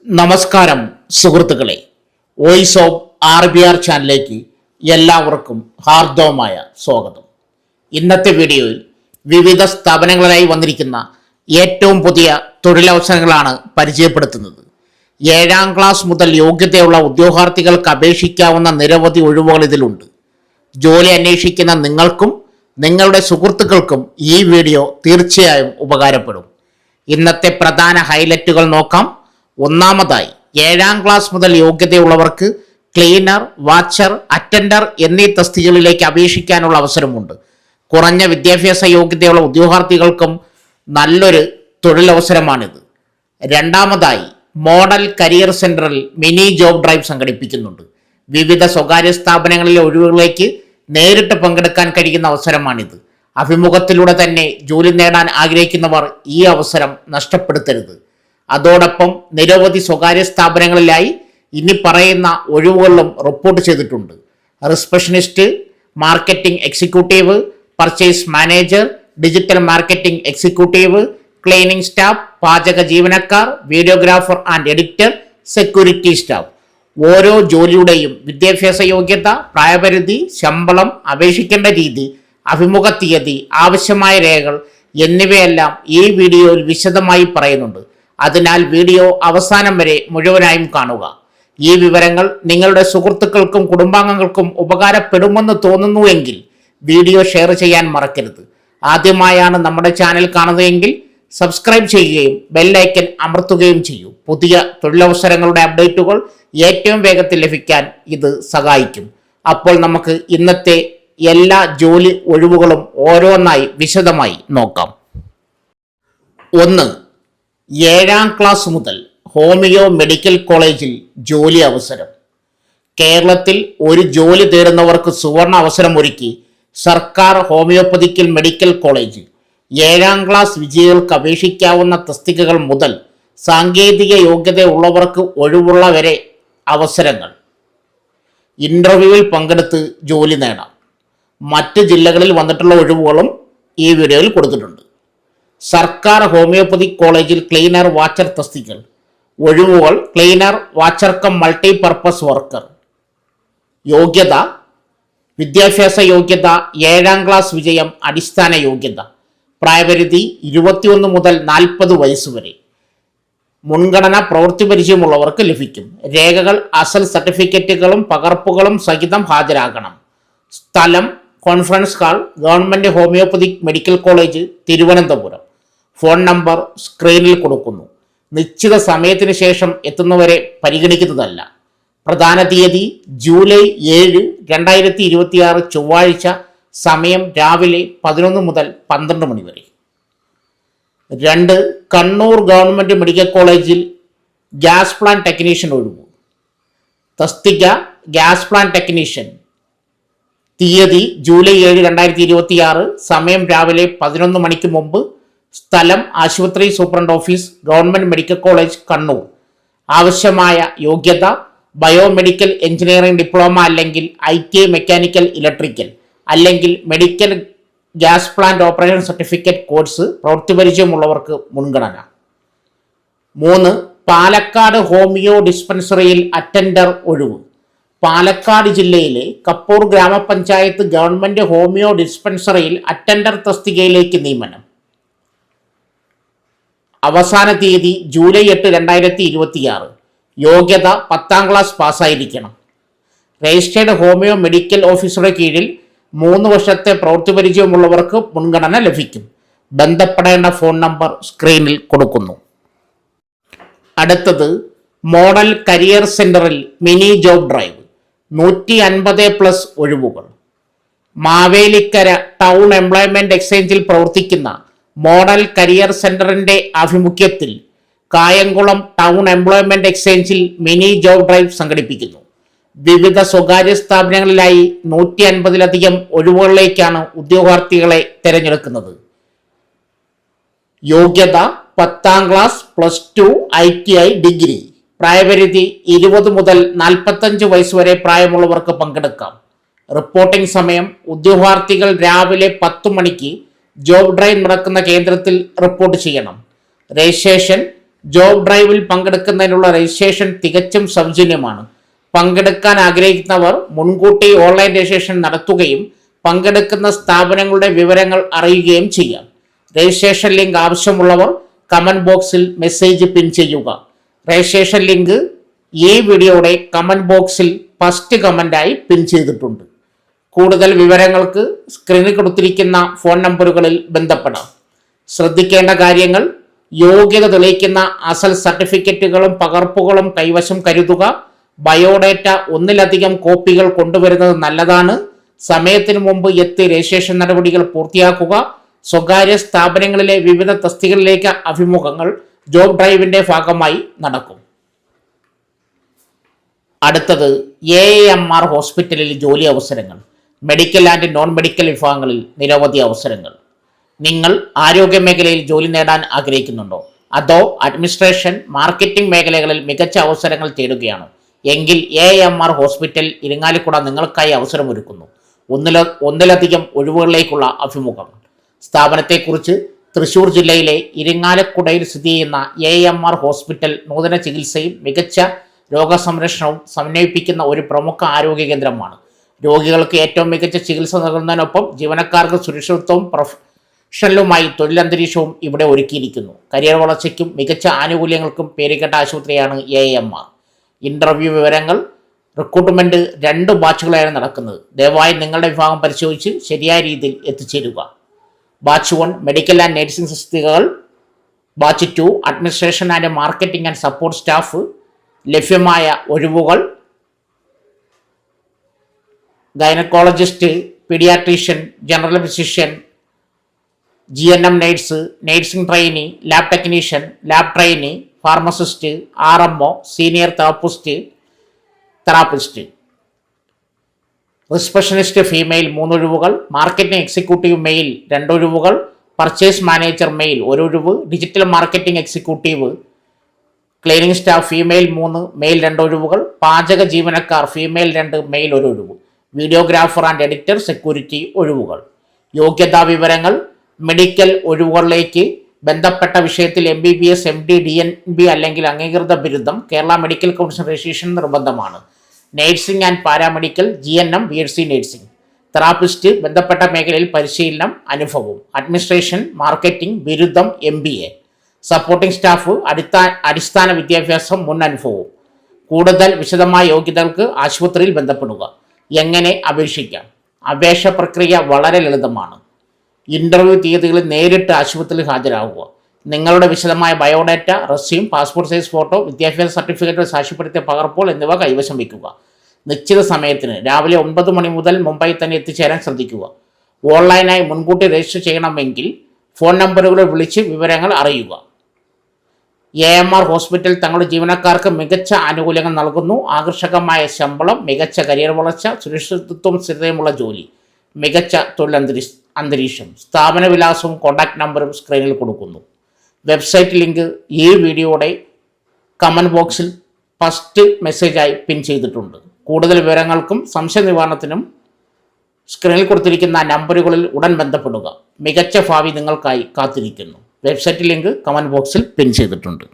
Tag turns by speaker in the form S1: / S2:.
S1: നമസ്കാരം സുഹൃത്തുക്കളെ, voice of RBR ചാനലിലേക്ക് എല്ലാവർക്കും ഹാർദവമായ സ്വാഗതം. ഇന്നത്തെ വീഡിയോയിൽ വിവിധ സ്ഥാപനങ്ങളിലായി വന്നിരിക്കുന്ന ഏറ്റവും പുതിയ തൊഴിലവസരങ്ങളാണ് പരിചയപ്പെടുത്തുന്നത്. 7ാം ക്ലാസ് മുതൽ യോഗ്യതയുള്ള ഉദ്യോഗാർത്ഥികൾക്ക് അപേക്ഷിക്കാവുന്ന നിരവധി ഒഴിവുകൾ ഇതിലുണ്ട്. ജോലി അന്വേഷിക്കുന്ന നിങ്ങൾക്കും നിങ്ങളുടെ സുഹൃത്തുക്കൾക്കും ഈ വീഡിയോ തീർച്ചയായും ഉപകാരപ്പെടും. ഇന്നത്തെ പ്രധാന ഹൈലൈറ്റുകൾ നോക്കാം. ഒന്നാമതായി, 7ാം ക്ലാസ് മുതൽ യോഗ്യതയുള്ളവർക്ക് ക്ലീനർ, വാച്ചർ, അറ്റൻഡർ എന്നീ തസ്തികകളിലേക്ക് അപേക്ഷിക്കാനുള്ള അവസരമുണ്ട്. കുറഞ്ഞ വിദ്യാഭ്യാസ യോഗ്യതയുള്ള ഉദ്യോഗാർത്ഥികൾക്കും നല്ലൊരു തൊഴിലവസരമാണിത്. രണ്ടാമതായി, മോഡൽ കരിയർ സെന്ററിൽ മിനി ജോബ് ഡ്രൈവ് സംഘടിപ്പിക്കുന്നുണ്ട്. വിവിധ സ്വകാര്യ സ്ഥാപനങ്ങളിലെ ഒഴിവുകളിലേക്ക് നേരിട്ട് പങ്കെടുക്കാൻ കഴിയുന്ന അവസരമാണിത്. അഭിമുഖത്തിലൂടെ തന്നെ ജോലി നേടാൻ ആഗ്രഹിക്കുന്നവർ ഈ അവസരം നഷ്ടപ്പെടുത്തരുത്. അതോടൊപ്പം നിരവധി സ്വകാര്യ സ്ഥാപനങ്ങളിലായി ഇനി പറയുന്ന ഒഴിവുകളിലും റിപ്പോർട്ട് ചെയ്തിട്ടുണ്ട്. Receptionist, marketing executive, purchase manager, digital marketing executive, cleaning staff, പാചക ജീവനക്കാർ, videographer and editor, security staff. ഓരോ ജോലിയുടെയും വിദ്യാഭ്യാസ യോഗ്യത, പ്രായപരിധി, ശമ്പളം, അപേക്ഷിക്കേണ്ട രീതി, അഭിമുഖ തീയതി, ആവശ്യമായ രേഖകൾ എന്നിവയെല്ലാം ഈ വീഡിയോയിൽ വിശദമായി പറയുന്നുണ്ട്. അതിനാൽ വീഡിയോ അവസാനം വരെ മുഴുവനായും കാണുക. ഈ വിവരങ്ങൾ നിങ്ങളുടെ സുഹൃത്തുക്കൾക്കും കുടുംബാംഗങ്ങൾക്കും ഉപകാരപ്പെടുമെന്ന് തോന്നുന്നുവെങ്കിൽ വീഡിയോ ഷെയർ ചെയ്യാൻ മറക്കരുത്. ആദ്യമായാണ് നമ്മുടെ ചാനൽ കാണുന്നതെങ്കിൽ സബ്സ്ക്രൈബ് ചെയ്യുകയും ബെല്ലൈക്കൻ അമർത്തുകയും ചെയ്യൂ. പുതിയ തൊഴിലവസരങ്ങളുടെ അപ്ഡേറ്റുകൾ ഏറ്റവും വേഗത്തിൽ ലഭിക്കാൻ ഇത് സഹായിക്കും. അപ്പോൾ നമുക്ക് ഇന്നത്തെ എല്ലാ ജോലി ഒഴിവുകളും ഓരോന്നായി വിശദമായി നോക്കാം. 1. 7ാം ക്ലാസ് മുതൽ ഹോമിയോ മെഡിക്കൽ കോളേജിൽ ജോലി അവസരം. കേരളത്തിൽ ഒരു ജോലി തേടുന്നവർക്ക് സുവർണ അവസരമൊരുക്കി സർക്കാർ ഹോമിയോപ്പതിക്കൽ മെഡിക്കൽ കോളേജ്. 7ാം ക്ലാസ് വിജയികൾക്ക് അപേക്ഷിക്കാവുന്ന തസ്തികകൾ മുതൽ സാങ്കേതിക യോഗ്യതയുള്ളവർക്ക് ഒഴിവുള്ള വരെ അവസരങ്ങൾ. ഇൻ്റർവ്യൂവിൽ പങ്കെടുത്ത് ജോലി നേടാം. മറ്റ് ജില്ലകളിൽ വന്നിട്ടുള്ള ഒഴിവുകളും ഈ വീഡിയോയിൽ കൊടുത്തിട്ടുണ്ട്. സർക്കാർ ഹോമിയോപ്പതിക് കോളേജിൽ ക്ലീനർ, വാച്ചർ തസ്തികകൾ. ഒഴിവുകൾ: cleaner, watcher cum multipurpose worker. യോഗ്യത: വിദ്യാഭ്യാസ യോഗ്യത 7ാം ക്ലാസ് വിജയം, അടിസ്ഥാന യോഗ്യത. പ്രായപരിധി 21 മുതൽ 40 വയസ്സ് വരെ. മുൻഗണന പ്രവൃത്തി പരിചയമുള്ളവർക്ക് ലഭിക്കും. രേഖകൾ: അസൽ സർട്ടിഫിക്കറ്റുകളും പകർപ്പുകളും സഹിതം ഹാജരാകണം. സ്ഥലം: conference hall, government homoeopathic medical college, Thiruvananthapuram. Phone number സ്ക്രീനിൽ കൊടുക്കുന്നു. നിശ്ചിത സമയത്തിന് ശേഷം എത്തുന്നവരെ പരിഗണിക്കുന്നതല്ല. പ്രധാന തീയതി ജൂലൈ 7, 2026 ചൊവ്വാഴ്ച. സമയം രാവിലെ 11 മുതൽ 12 മണി വരെ. 2. കണ്ണൂർ ഗവൺമെന്റ് മെഡിക്കൽ കോളേജിൽ ഗ്യാസ് പ്ലാന്റ് ടെക്നീഷ്യൻ ഒഴിവ്. തസ്തിക: ഗ്യാസ് പ്ലാന്റ് ടെക്നീഷ്യൻ. തീയതി ജൂലൈ 7, 2026. സമയം രാവിലെ 11 മണിക്ക് മുമ്പ്. സ്ഥലം: ആശുപത്രി superintendent office, government medical college, Kannur. ആവശ്യമായ യോഗ്യത: ബയോമെഡിക്കൽ എഞ്ചിനീയറിംഗ് ഡിപ്ലോമ അല്ലെങ്കിൽ ITI മെക്കാനിക്കൽ ഇലക്ട്രിക്കൽ അല്ലെങ്കിൽ medical gas plant operation certificate course. പ്രവൃത്തി പരിചയമുള്ളവർക്ക് മുൻഗണന. 3. പാലക്കാട് ഹോമിയോ ഡിസ്പെൻസറിയിൽ അറ്റൻഡർ ഒഴിവ്. പാലക്കാട് ജില്ലയിലെ കപ്പൂർ ഗ്രാമപഞ്ചായത്ത് ഗവൺമെന്റ് ഹോമിയോ ഡിസ്പെൻസറിയിൽ അറ്റൻഡർ തസ്തികയിലേക്ക് നിയമനം. അവസാന തീയതി ജൂലൈ 8, 2026. യോഗ്യത: 10ാം ക്ലാസ് പാസ്സായിരിക്കണം. രജിസ്റ്റേർഡ് ഹോമിയോ മെഡിക്കൽ ഓഫീസറുടെ കീഴിൽ 3 വർഷത്തെ പ്രവൃത്തി പരിചയമുള്ളവർക്ക് മുൻഗണന ലഭിക്കും. ബന്ധപ്പെടേണ്ട ഫോൺ നമ്പർ സ്ക്രീനിൽ കൊടുക്കുന്നു. അടുത്തത്, മോഡൽ കരിയർ സെന്ററിൽ മിനി ജോബ് ഡ്രൈവ്. 150+ ഒഴിവുകൾ. മാവേലിക്കര ടൗൺ എംപ്ലോയ്മെന്റ് എക്സ്ചേഞ്ചിൽ പ്രവർത്തിക്കുന്ന മോഡൽ കരിയർ സെന്ററിന്റെ ആഭിമുഖ്യത്തിൽ കായംകുളം ടൗൺ എംപ്ലോയ്മെന്റ് എക്സ്ചേഞ്ചിൽ മിനി ജോബ് ഡ്രൈവ് സംഘടിപ്പിക്കുന്നു. വിവിധ സ്വകാര്യ സ്ഥാപനങ്ങളിലായി 150ലധികം ഒഴിവുകളിലേക്കാണ് ഉദ്യോഗാർത്ഥികളെ തിരഞ്ഞെടുക്കുന്നത്. യോഗ്യത: 10ാം ക്ലാസ്, +2, ITI, ഡിഗ്രി. പ്രായപരിധി 20 മുതൽ 45 വയസ്സ് വരെ പ്രായമുള്ളവർക്ക് പങ്കെടുക്കാം. റിപ്പോർട്ടിംഗ് സമയം: ഉദ്യോഗാർത്ഥികൾ രാവിലെ 10 മണിക്ക് ജോബ് ഡ്രൈവ് നടക്കുന്ന കേന്ദ്രത്തിൽ റിപ്പോർട്ട് ചെയ്യണം. രജിസ്ട്രേഷൻ ജോബ് ഡ്രൈവിൽ പങ്കെടുക്കുന്നതിനുള്ള രജിസ്ട്രേഷൻ തികച്ചും സൗജന്യമാണ്. പങ്കെടുക്കാൻ ആഗ്രഹിക്കുന്നവർ മുൻകൂട്ടി ഓൺലൈൻ രജിസ്ട്രേഷൻ നടത്തുകയും പങ്കെടുക്കുന്ന സ്ഥാപനങ്ങളുടെ വിവരങ്ങൾ അറിയുകയും ചെയ്യാം. രജിസ്ട്രേഷൻ ലിങ്ക് ആവശ്യമുള്ളവർ കമന്റ് ബോക്സിൽ മെസ്സേജ് പിൻ ചെയ്യുക. രജിസ്ട്രേഷൻ ലിങ്ക് ഈ വീഡിയോയുടെ കമന്റ് ബോക്സിൽ ഫസ്റ്റ് കമന്റായി പിൻ ചെയ്തിട്ടുണ്ട്. കൂടുതൽ വിവരങ്ങൾക്ക് സ്ക്രീനിൽ കൊടുത്തിരിക്കുന്ന ഫോൺ നമ്പറുകളിൽ ബന്ധപ്പെടാം. ശ്രദ്ധിക്കേണ്ട കാര്യങ്ങൾ: യോഗ്യത തെളിയിക്കുന്ന അസൽ സർട്ടിഫിക്കറ്റുകളും പകർപ്പുകളും കൈവശം കരുതുക. ബയോഡേറ്റ ഒന്നിലധികം കോപ്പികൾ കൊണ്ടുവരുന്നത് നല്ലതാണ്. സമയത്തിന് മുമ്പ് എത്തി രജിസ്ട്രേഷൻ നടപടികൾ പൂർത്തിയാക്കുക. സ്വകാര്യ സ്ഥാപനങ്ങളിലെ വിവിധ തസ്തികകളിലേക്ക് അഭിമുഖങ്ങൾ ജോബ് ഡ്രൈവിന്റെ ഭാഗമായി നടക്കും. അടുത്തത് AMR ഹോസ്പിറ്റലിൽ ജോലി അവസരങ്ങൾ. മെഡിക്കൽ ആൻഡ് നോൺ മെഡിക്കൽ വിഭാഗങ്ങളിൽ നിരവധി അവസരങ്ങൾ. നിങ്ങൾ ആരോഗ്യ മേഖലയിൽ ജോലി നേടാൻ ആഗ്രഹിക്കുന്നുണ്ടോ? അതോ അഡ്മിനിസ്ട്രേഷൻ, മാർക്കറ്റിംഗ് മേഖലകളിൽ മികച്ച അവസരങ്ങൾ തേടുകയാണോ? എങ്കിൽ AMR ഹോസ്പിറ്റൽ ഇരിങ്ങാലക്കുട നിങ്ങൾക്കായി അവസരമൊരുക്കുന്നു. ഒന്നിലധികം ഒഴിവുകളിലേക്കുള്ള അഭിമുഖങ്ങൾ. സ്ഥാപനത്തെക്കുറിച്ച്: തൃശൂർ ജില്ലയിലെ ഇരിങ്ങാലക്കുടയിൽ സ്ഥിതി ചെയ്യുന്ന AMR ഹോസ്പിറ്റൽ നൂതന ചികിത്സയും മികച്ച രോഗസംരക്ഷണവും സമന്വയിപ്പിക്കുന്ന ഒരു പ്രമുഖ ആരോഗ്യ കേന്ദ്രമാണ്. രോഗികൾക്ക് ഏറ്റവും മികച്ച ചികിത്സ നൽകുന്നതിനൊപ്പം ജീവനക്കാർക്ക് സുരക്ഷിതത്വവും പ്രൊഫഷണലുമായി തൊഴിലന്തരീക്ഷവും ഇവിടെ ഒരുക്കിയിരിക്കുന്നു. കരിയർ വളർച്ചയ്ക്കും മികച്ച ആനുകൂല്യങ്ങൾക്കും പേരുകേട്ട ആശുപത്രിയാണ് AMR. ഇന്റർവ്യൂ വിവരങ്ങൾ: റിക്രൂട്ട്മെന്റ് 2 ബാച്ചുകളായാണ് നടക്കുന്നത്. ദയവായി നിങ്ങളുടെ വിഭാഗം പരിശോധിച്ച് ശരിയായ രീതിയിൽ എത്തിച്ചേരുക. ബാച്ച് 1 മെഡിക്കൽ ആൻഡ് നഴ്സിംഗ് തസ്തികകൾ. Batch 2 administration and marketing and support staff. ലഭ്യമായ ഒഴിവുകൾ: gynaecologist, paediatrician, general physician, GNM nurse, nursing trainee, lab technician, lab trainee, pharmacist, RMO, senior therapist. Receptionist female 3 ഒഴിവുകൾ. മാർക്കറ്റിംഗ് എക്സിക്യൂട്ടീവ് മെയിൽ 2 ഒഴിവുകൾ. Purchase manager male 1 ഒഴിവ്. Digital marketing executive cleaning staff female 3, male 2 ഒഴിവുകൾ. പാചക ജീവനക്കാർ female 2, mail 1 ഒഴിവ്. Videographer and editor security ഒഴിവുകൾ. യോഗ്യതാ വിവരങ്ങൾ: മെഡിക്കൽ ഒഴിവുകളിലേക്ക് ബന്ധപ്പെട്ട വിഷയത്തിൽ MBBS, MD, DNB അല്ലെങ്കിൽ അംഗീകൃത ബിരുദം. കേരള മെഡിക്കൽ കൗൺസിൽ രജിസ്ട്രേഷൻ നിർബന്ധമാണ്. Nursing and paramedical, GNM, BSc nursing. Therapist ബന്ധപ്പെട്ട മേഖലയിൽ പരിശീലനം, അനുഭവം. അഡ്മിനിസ്ട്രേഷൻ, മാർക്കറ്റിംഗ് ബിരുദം, MBA. സപ്പോർട്ടിംഗ് സ്റ്റാഫ് അടിസ്ഥാന വിദ്യാഭ്യാസം, മുൻ അനുഭവവും. കൂടുതൽ വിശദമായ യോഗ്യതകൾക്ക് ആശുപത്രിയിൽ ബന്ധപ്പെടുക. എങ്ങനെ അപേക്ഷിക്കാം? അപേക്ഷ പ്രക്രിയ വളരെ ലളിതമാണ്. ഇന്റർവ്യൂ തീയതികളിൽ നേരിട്ട് ആശുപത്രിയിൽ ഹാജരാകുക. നിങ്ങളുടെ വിശദമായ biodata, resume, passport size photo, വിദ്യാഭ്യാസ സർട്ടിഫിക്കറ്റ്, സാക്ഷ്യപ്പെടുത്തിയ പകർപ്പുകൾ എന്നിവ കൈവശം വയ്ക്കുക. നിശ്ചിത സമയത്തിന് രാവിലെ 9 മണി മുതൽ മുംബൈ തന്നെ എത്തിച്ചേരാൻ ശ്രദ്ധിക്കുക. ഓൺലൈനായി മുൻകൂട്ടി രജിസ്റ്റർ ചെയ്യണമെങ്കിൽ ഫോൺ നമ്പറുകളിൽ വിളിച്ച് വിവരങ്ങൾ അറിയുക. AMR ഹോസ്പിറ്റൽ തങ്ങളുടെ ജീവനക്കാർക്ക് മികച്ച ആനുകൂല്യങ്ങൾ നൽകുന്നു. ആകർഷകമായ ശമ്പളം, മികച്ച കരിയർ വളർച്ച, സുരക്ഷിതത്വവും സ്ഥിരതയുമുള്ള ജോലി, മികച്ച തൊഴിലന്തരീക്ഷം. സ്ഥാപന വിലാസവും കോൺടാക്ട് നമ്പറും സ്ക്രീനിൽ കൊടുക്കുന്നു. വെബ്സൈറ്റ് ലിങ്ക് ഈ വീഡിയോയുടെ കമന്റ് ബോക്സിൽ ഫസ്റ്റ് മെസ്സേജായി പിൻ ചെയ്തിട്ടുണ്ട്. കൂടുതൽ വിവരങ്ങൾക്കും സംശയ നിവാരണത്തിനും സ്ക്രീനിൽ കൊടുത്തിരിക്കുന്ന നമ്പറുകളിൽ ഉടൻ ബന്ധപ്പെടുക. മികച്ച ഭാവി നിങ്ങൾക്കായി കാത്തിരിക്കുന്നു. വെബ്സൈറ്റ് ലിങ്ക് കമന്റ് ബോക്സിൽ പിൻ ചെയ്തിട്ടുണ്ട്.